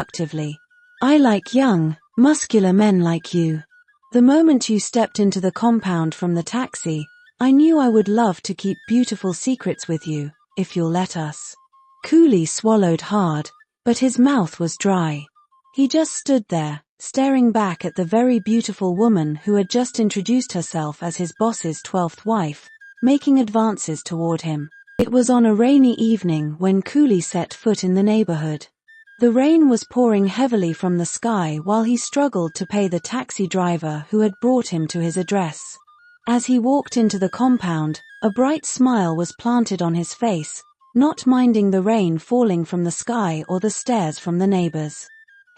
seductively. "I like young, muscular men like you. The moment you stepped into the compound from the taxi, I knew I would love to keep beautiful secrets with you, if you'll let us." Cooley swallowed hard, but his mouth was dry. He just stood there, staring back at the very beautiful woman who had just introduced herself as his boss's 12th wife, making advances toward him. It was on a rainy evening when Cooley set foot in the neighborhood. The rain was pouring heavily from the sky while he struggled to pay the taxi driver who had brought him to his address. As he walked into the compound, a bright smile was planted on his face, not minding the rain falling from the sky or the stares from the neighbors.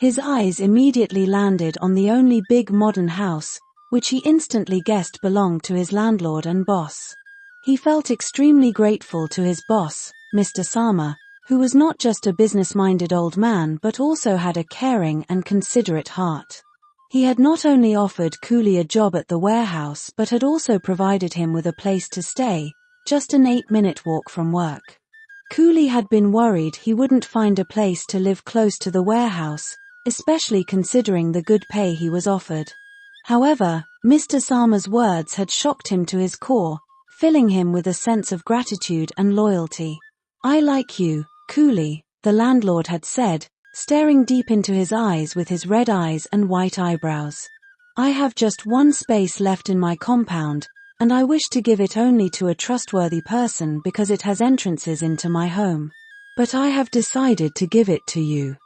His eyes immediately landed on the only big modern house, which he instantly guessed belonged to his landlord and boss. He felt extremely grateful to his boss, Mr. Sama, who was not just a business-minded old man but also had a caring and considerate heart. He had not only offered Cooley a job at the warehouse but had also provided him with a place to stay, just an 8-minute walk from work. Cooley had been worried he wouldn't find a place to live close to the warehouse, especially considering the good pay he was offered. However, Mr. Sama's words had shocked him to his core, filling him with a sense of gratitude and loyalty. "I like you, Cooley," the landlord had said, staring deep into his eyes with his red eyes and white eyebrows. "I have just one space left in my compound, and I wish to give it only to a trustworthy person because it has entrances into my home. But I have decided to give it to you."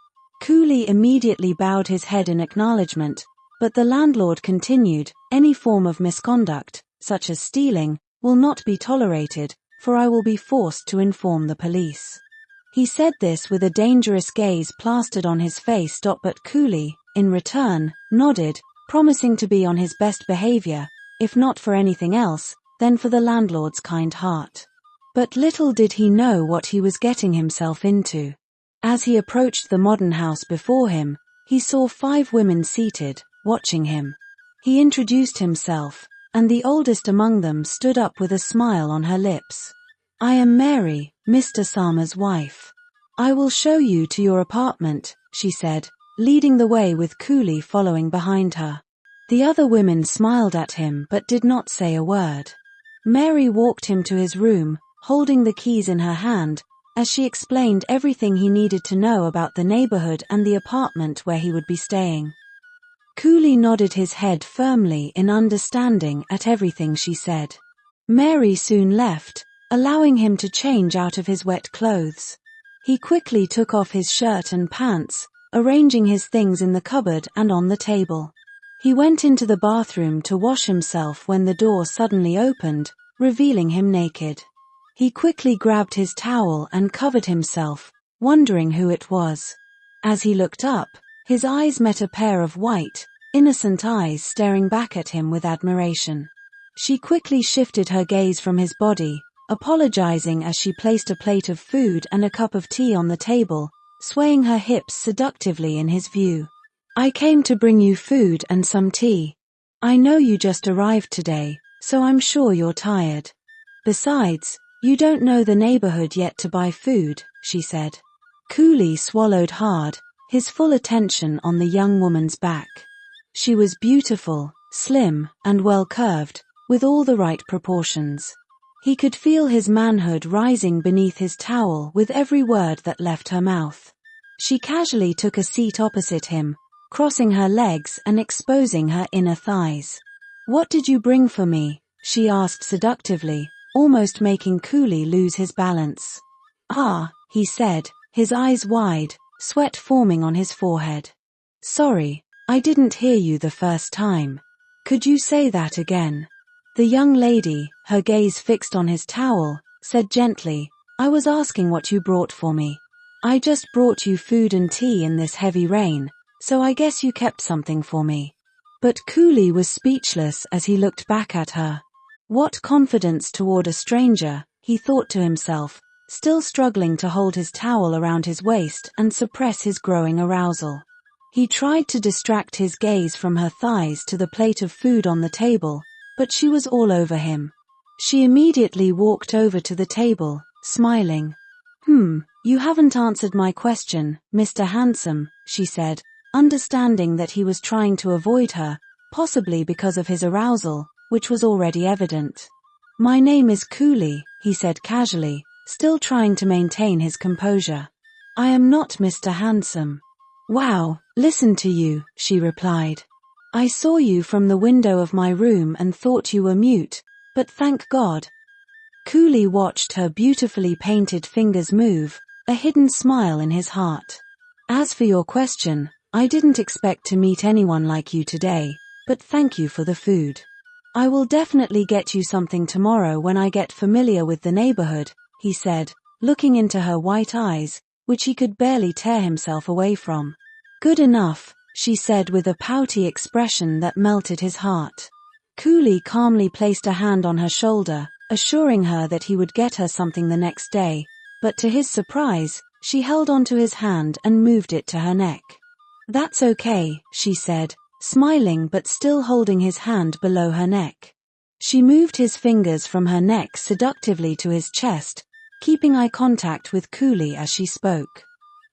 Cooley immediately bowed his head in acknowledgement, but the landlord continued, "Any form of misconduct, such as stealing, will not be tolerated, for I will be forced to inform the police." He said this with a dangerous gaze plastered on his face. But Cooley, in return, nodded, promising to be on his best behavior, if not for anything else, then for the landlord's kind heart. But little did he know what he was getting himself into. As he approached the modern house before him, he saw 5 women seated, watching him. He introduced himself, and the oldest among them stood up with a smile on her lips. "I am Mary, Mr. Sama's wife. I will show you to your apartment," she said, leading the way with Cooley following behind her. The other women smiled at him but did not say a word. Mary walked him to his room, holding the keys in her hand, as she explained everything he needed to know about the neighborhood and the apartment where he would be staying. Cooley nodded his head firmly in understanding at everything she said. Mary soon left, allowing him to change out of his wet clothes. He quickly took off his shirt and pants, arranging his things in the cupboard and on the table. He went into the bathroom to wash himself when the door suddenly opened, revealing him naked. He quickly grabbed his towel and covered himself, wondering who it was. As he looked up, his eyes met a pair of white, innocent eyes staring back at him with admiration. She quickly shifted her gaze from his body, apologizing as she placed a plate of food and a cup of tea on the table, swaying her hips seductively in his view. "I came to bring you food and some tea. I know you just arrived today, so I'm sure you're tired. Besides, you don't know the neighborhood yet to buy food," she said. Cooley swallowed hard, his full attention on the young woman's back. She was beautiful, slim, and well-curved, with all the right proportions. He could feel his manhood rising beneath his towel with every word that left her mouth. She casually took a seat opposite him, crossing her legs and exposing her inner thighs. "What did you bring for me?" she asked seductively, almost making Cooley lose his balance. "Ah," he said, his eyes wide, sweat forming on his forehead. "Sorry, I didn't hear you the first time. Could you say that again?" The young lady, her gaze fixed on his towel, said gently, "I was asking what you brought for me. I just brought you food and tea in this heavy rain, so I guess you kept something for me." But Cooley was speechless as he looked back at her. What confidence toward a stranger, he thought to himself, still struggling to hold his towel around his waist and suppress his growing arousal. He tried to distract his gaze from her thighs to the plate of food on the table, but she was all over him. She immediately walked over to the table, smiling. You haven't answered my question, Mr. Handsome, she said, understanding that he was trying to avoid her, possibly because of his arousal, which was already evident. My name is Cooley, he said casually, still trying to maintain his composure. I am not Mr. Handsome. Wow, listen to you, she replied. I saw you from the window of my room and thought you were mute, but thank God. Cooley watched her beautifully painted fingers move, a hidden smile in his heart. As for your question, I didn't expect to meet anyone like you today, but thank you for the food. I will definitely get you something tomorrow when I get familiar with the neighborhood, he said, looking into her white eyes, which he could barely tear himself away from. Good enough, she said with a pouty expression that melted his heart. Cooley calmly placed a hand on her shoulder, assuring her that he would get her something the next day, but to his surprise, she held onto his hand and moved it to her neck. That's okay, she said, smiling but still holding his hand below her neck. She moved his fingers from her neck seductively to his chest, keeping eye contact with Cooley as she spoke.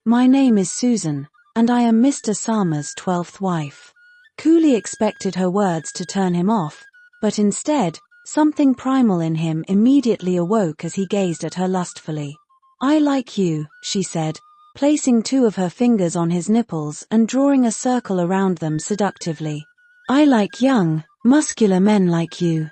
My name is Susan, and I am Mr. Sama's 12th wife. Cooley expected her words to turn him off, but instead, something primal in him immediately awoke as he gazed at her lustfully. I like you, she said, placing two of her fingers on his nipples and drawing a circle around them seductively. I like young, muscular men like you.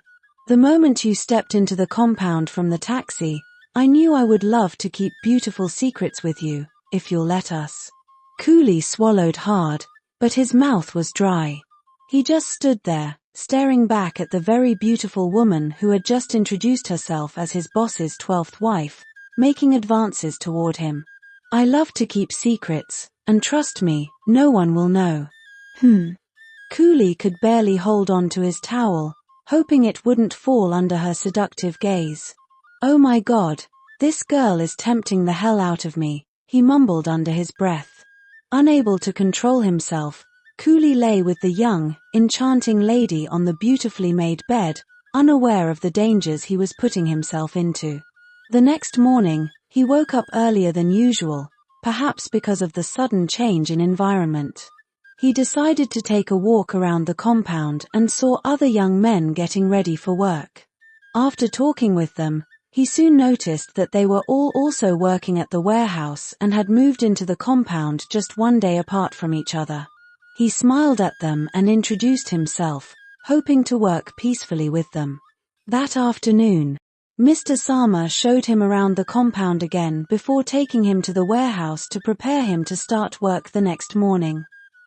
The moment you stepped into the compound from the taxi, I knew I would love to keep beautiful secrets with you, if you'll let us. Cooley swallowed hard, but his mouth was dry. He just stood there, staring back at the very beautiful woman who had just introduced herself as his boss's 12th wife, making advances toward him. I love to keep secrets, and trust me, no one will know. Cooley could barely hold on to his towel, hoping it wouldn't fall under her seductive gaze. Oh my God, this girl is tempting the hell out of me, he mumbled under his breath. Unable to control himself, Cooley lay with the young, enchanting lady on the beautifully made bed, unaware of the dangers he was putting himself into. The next morning, he woke up earlier than usual, perhaps because of the sudden change in environment. He decided to take a walk around the compound and saw other young men getting ready for work. After talking with them, he soon noticed that they were all also working at the warehouse and had moved into the compound just one day apart from each other. He smiled at them and introduced himself, hoping to work peacefully with them. That afternoon, Mr. Sama showed him around the compound again before taking him to the warehouse to prepare him to start work the next morning.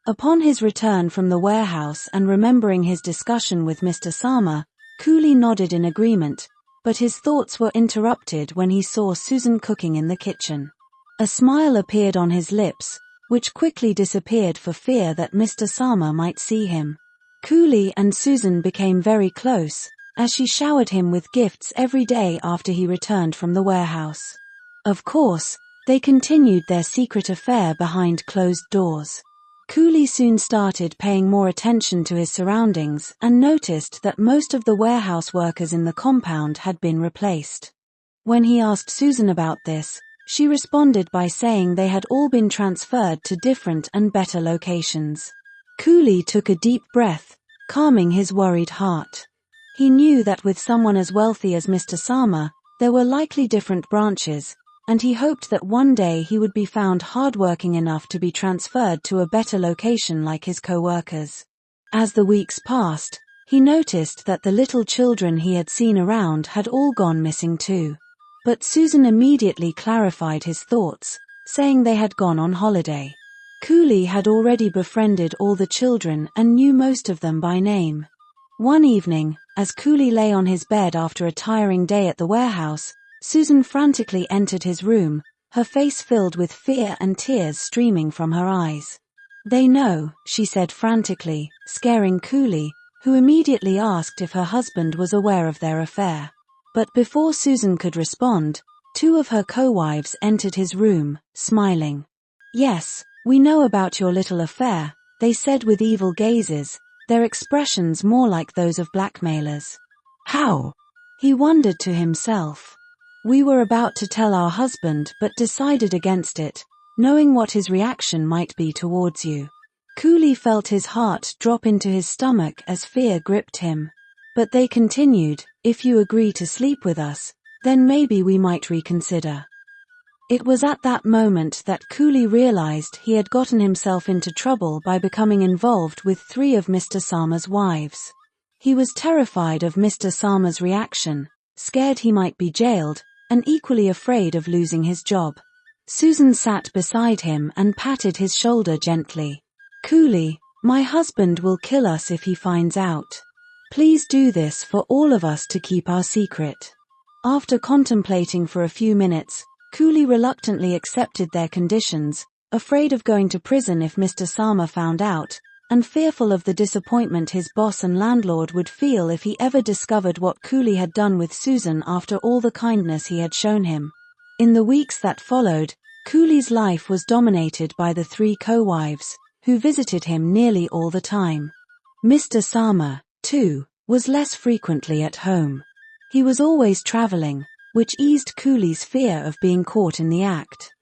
Upon his return from the warehouse and remembering his discussion with Mr. Sama, Cooley nodded in agreement, but his thoughts were interrupted when he saw Susan cooking in the kitchen. A smile appeared on his lips, which quickly disappeared for fear that Mr. Sama might see him. Cooley and Susan became very close, as she showered him with gifts every day after he returned from the warehouse. Of course, they continued their secret affair behind closed doors. Cooley soon started paying more attention to his surroundings and noticed that most of the warehouse workers in the compound had been replaced. When he asked Susan about this, she responded by saying they had all been transferred to different and better locations. Cooley took a deep breath, calming his worried heart. He knew that with someone as wealthy as Mr. Sama, there were likely different branches, and he hoped that one day he would be found hardworking enough to be transferred to a better location like his co-workers. As the weeks passed, he noticed that the little children he had seen around had all gone missing too. But Susan immediately clarified his thoughts, saying they had gone on holiday. Cooley had already befriended all the children and knew most of them by name. One evening, as Cooley lay on his bed after a tiring day at the warehouse, Susan frantically entered his room, her face filled with fear and tears streaming from her eyes. They know, she said frantically, scaring Cooley, who immediately asked if her husband was aware of their affair. But before Susan could respond, two of her co-wives entered his room, smiling. Yes, we know about your little affair, they said with evil gazes, their expressions more like those of blackmailers. How? He wondered to himself. We were about to tell our husband but decided against it, knowing what his reaction might be towards you." Cooley felt his heart drop into his stomach as fear gripped him. But they continued, "If you agree to sleep with us, then maybe we might reconsider." It was at that moment that Cooley realized he had gotten himself into trouble by becoming involved with 3 of Mr. Sama's wives. He was terrified of Mr. Sama's reaction, scared he might be jailed, and equally afraid of losing his job. Susan sat beside him and patted his shoulder gently. "Cooley, my husband will kill us if he finds out. Please do this for all of us to keep our secret." After contemplating for a few minutes, Cooley reluctantly accepted their conditions, afraid of going to prison if Mr. Sama found out, and fearful of the disappointment his boss and landlord would feel if he ever discovered what Cooley had done with Susan after all the kindness he had shown him. In the weeks that followed, Cooley's life was dominated by the 3 co-wives, who visited him nearly all the time. Mr. Sama, too, was less frequently at home. He was always traveling, which eased Cooley's fear of being caught in the act.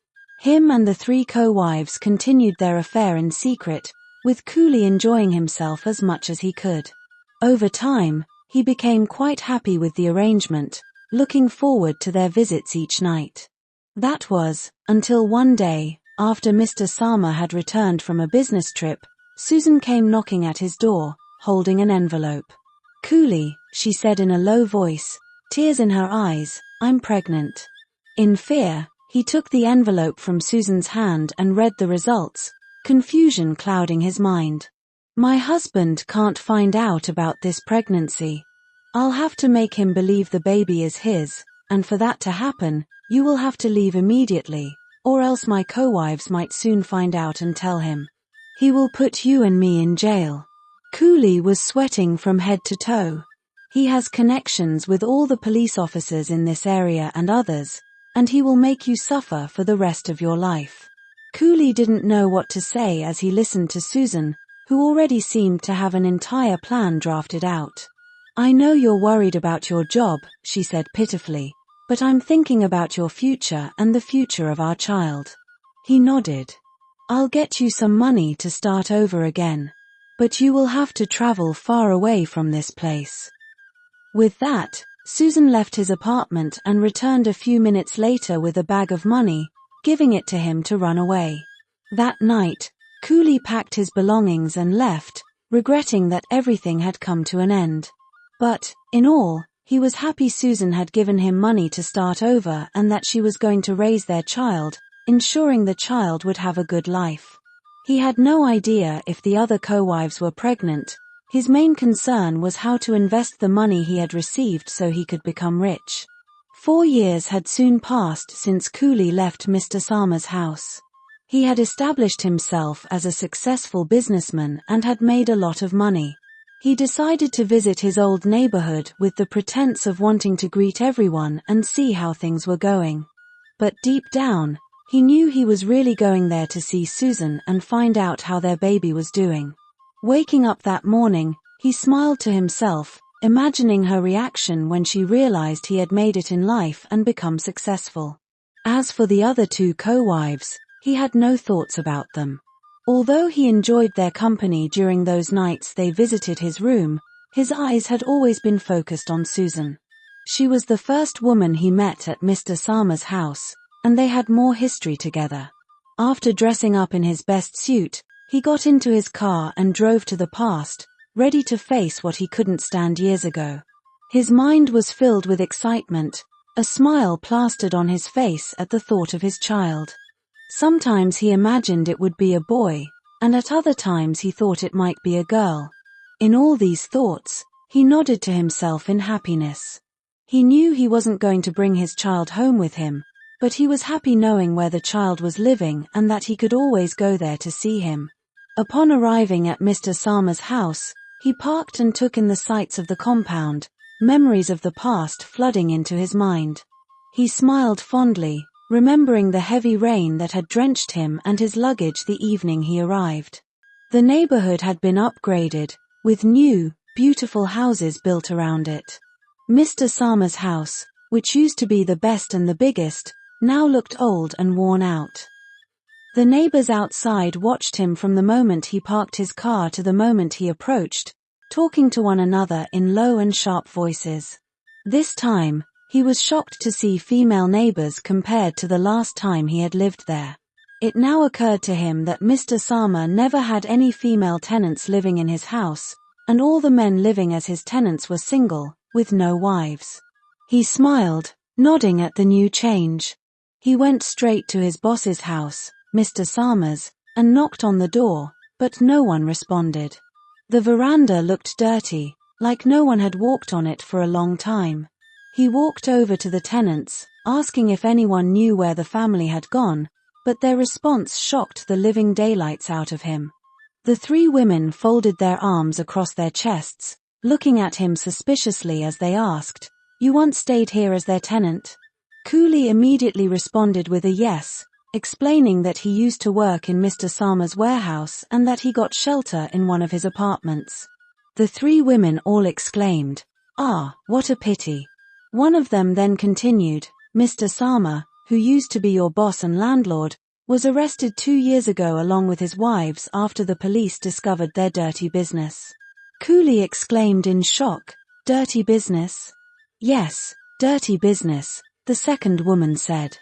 Him and the 3 co-wives continued their affair in secret, with Cooley enjoying himself as much as he could. Over time, he became quite happy with the arrangement, looking forward to their visits each night. That was, until one day, after Mr. Sama had returned from a business trip, Susan came knocking at his door, holding an envelope. "Cooley," she said in a low voice, tears in her eyes, "I'm pregnant." In fear, he took the envelope from Susan's hand and read the results, confusion clouding his mind. "My husband can't find out about this pregnancy. I'll have to make him believe the baby is his, and for that to happen, you will have to leave immediately, or else my co-wives might soon find out and tell him. He will put you and me in jail." Cooley was sweating from head to toe. He has connections with all the police officers in this area and others, and he will make you suffer for the rest of your life. Cooley didn't know what to say as he listened to Susan, who already seemed to have an entire plan drafted out. "I know you're worried about your job," she said pitifully, "but I'm thinking about your future and the future of our child." He nodded. "I'll get you some money to start over again. But you will have to travel far away from this place." With that, Susan left his apartment and returned a few minutes later with a bag of money, giving it to him to run away. That night, Cooley packed his belongings and left, regretting that everything had come to an end. But, in all, he was happy Susan had given him money to start over and that she was going to raise their child, ensuring the child would have a good life. He had no idea if the other co-wives were pregnant. His main concern was how to invest the money he had received so he could become rich. 4 years had soon passed since Cooley left Mr. Sama's house. He had established himself as a successful businessman and had made a lot of money. He decided to visit his old neighborhood with the pretense of wanting to greet everyone and see how things were going. But deep down, he knew he was really going there to see Susan and find out how their baby was doing. Waking up that morning, he smiled to himself, imagining her reaction when she realized he had made it in life and become successful. As for the other 2 co-wives, he had no thoughts about them. Although he enjoyed their company during those nights they visited his room, his eyes had always been focused on Susan. She was the first woman he met at Mr. Sama's house, and they had more history together. After dressing up in his best suit, he got into his car and drove to the past, ready to face what he couldn't stand years ago. His mind was filled with excitement, a smile plastered on his face at the thought of his child. Sometimes he imagined it would be a boy, and at other times he thought it might be a girl. In all these thoughts, he nodded to himself in happiness. He knew he wasn't going to bring his child home with him, but he was happy knowing where the child was living and that he could always go there to see him. Upon arriving at Mr. Sama's house, he parked and took in the sights of the compound, memories of the past flooding into his mind. He smiled fondly, remembering the heavy rain that had drenched him and his luggage the evening he arrived. The neighborhood had been upgraded, with new, beautiful houses built around it. Mr. Sama's house, which used to be the best and the biggest, now looked old and worn out. The neighbors outside watched him from the moment he parked his car to the moment he approached, talking to one another in low and sharp voices. This time, he was shocked to see female neighbors compared to the last time he had lived there. It now occurred to him that Mr. Sama never had any female tenants living in his house, and all the men living as his tenants were single, with no wives. He smiled, nodding at the new change. He went straight to his boss's house, Mr. Sama's, and knocked on the door, but no one responded. The veranda looked dirty, like no one had walked on it for a long time. He walked over to the tenants, asking if anyone knew where the family had gone, but their response shocked the living daylights out of him. The three women folded their arms across their chests, looking at him suspiciously as they asked, "You once stayed here as their tenant?" Cooley immediately responded with a yes, explaining that he used to work in Mr. Sama's warehouse and that he got shelter in one of his apartments. The three women all exclaimed, "Ah, what a pity." One of them then continued, "Mr. Sama, who used to be your boss and landlord, was arrested 2 years ago along with his wives after the police discovered their dirty business." Cooley exclaimed in shock, "Dirty business?" "Yes, dirty business," the second woman said.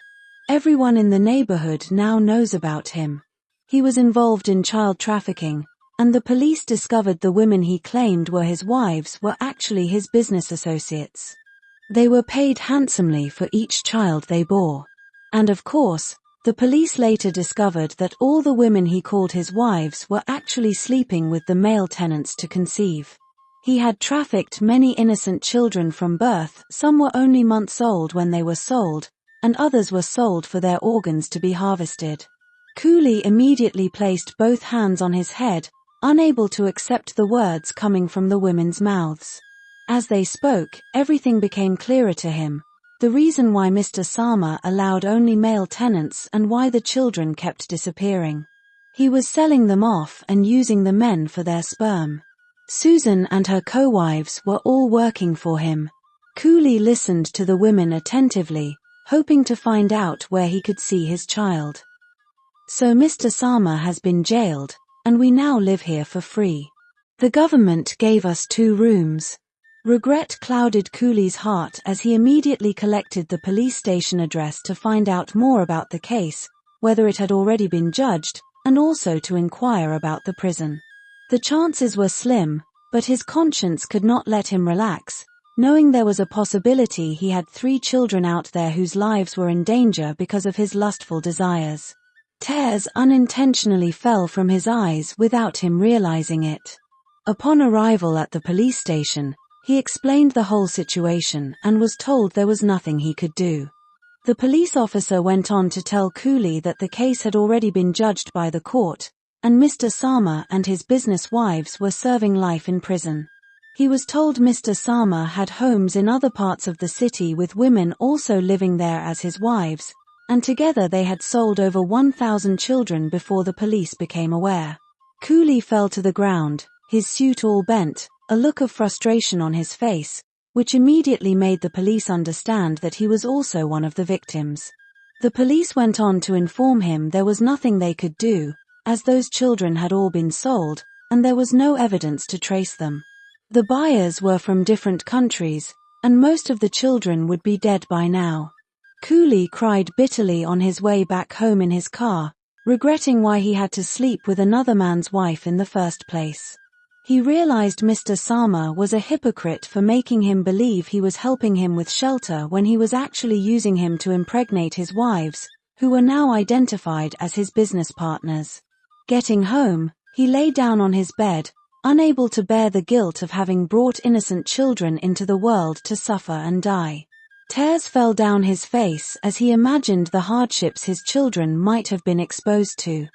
"Everyone in the neighborhood now knows about him. He was involved in child trafficking, and the police discovered the women he claimed were his wives were actually his business associates. They were paid handsomely for each child they bore. And of course, the police later discovered that all the women he called his wives were actually sleeping with the male tenants to conceive. He had trafficked many innocent children from birth. Some were only months old when they were sold, and others were sold for their organs to be harvested." Cooley immediately placed both hands on his head, unable to accept the words coming from the women's mouths. As they spoke, everything became clearer to him. The reason why Mr. Sama allowed only male tenants and why the children kept disappearing. He was selling them off and using the men for their sperm. Susan and her co-wives were all working for him. Cooley listened to the women attentively, hoping to find out where he could see his child. "So Mr. Sama has been jailed, and we now live here for free. The government gave us 2 rooms. Regret clouded Cooley's heart as he immediately collected the police station address to find out more about the case, whether it had already been judged, and also to inquire about the prison. The chances were slim, but his conscience could not let him relax, knowing there was a possibility he had 3 children out there whose lives were in danger because of his lustful desires. Tears unintentionally fell from his eyes without him realizing it. Upon arrival at the police station, he explained the whole situation and was told there was nothing he could do. The police officer went on to tell Cooley that the case had already been judged by the court, and Mr. Sama and his business wives were serving life in prison. He was told Mr. Sama had homes in other parts of the city with women also living there as his wives, and together they had sold over 1,000 children before the police became aware. Cooley fell to the ground, his suit all bent, a look of frustration on his face, which immediately made the police understand that he was also one of the victims. The police went on to inform him there was nothing they could do, as those children had all been sold, and there was no evidence to trace them. The buyers were from different countries, and most of the children would be dead by now. Cooley cried bitterly on his way back home in his car, regretting why he had to sleep with another man's wife in the first place. He realized Mr. Sama was a hypocrite for making him believe he was helping him with shelter when he was actually using him to impregnate his wives, who were now identified as his business partners. Getting home, he lay down on his bed, unable to bear the guilt of having brought innocent children into the world to suffer and die. Tears fell down his face as he imagined the hardships his children might have been exposed to.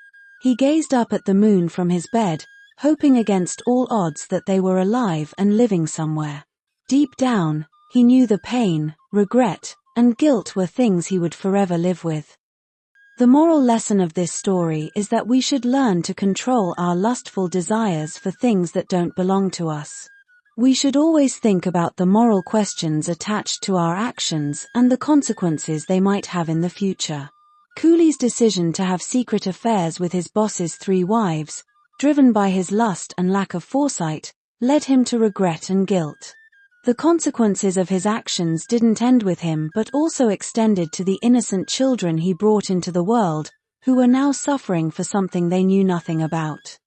He gazed up at the moon from his bed, hoping against all odds that they were alive and living somewhere. Deep down, he knew the pain, regret, and guilt were things he would forever live with. The moral lesson of this story is that we should learn to control our lustful desires for things that don't belong to us. We should always think about the moral questions attached to our actions and the consequences they might have in the future. Cooley's decision to have secret affairs with his boss's 3 wives, driven by his lust and lack of foresight, led him to regret and guilt. The consequences of his actions didn't end with him but also extended to the innocent children he brought into the world, who were now suffering for something they knew nothing about.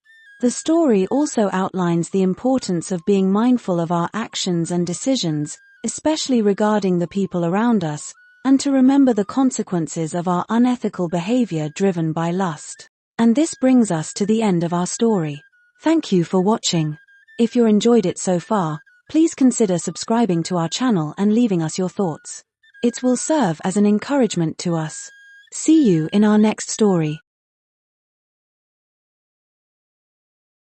The story also outlines the importance of being mindful of our actions and decisions, especially regarding the people around us, and to remember the consequences of our unethical behavior driven by lust. And this brings us to the end of our story. Thank you for watching. If you enjoyed it so far, please consider subscribing to our channel and leaving us your thoughts. It will serve as an encouragement to us. See you in our next story.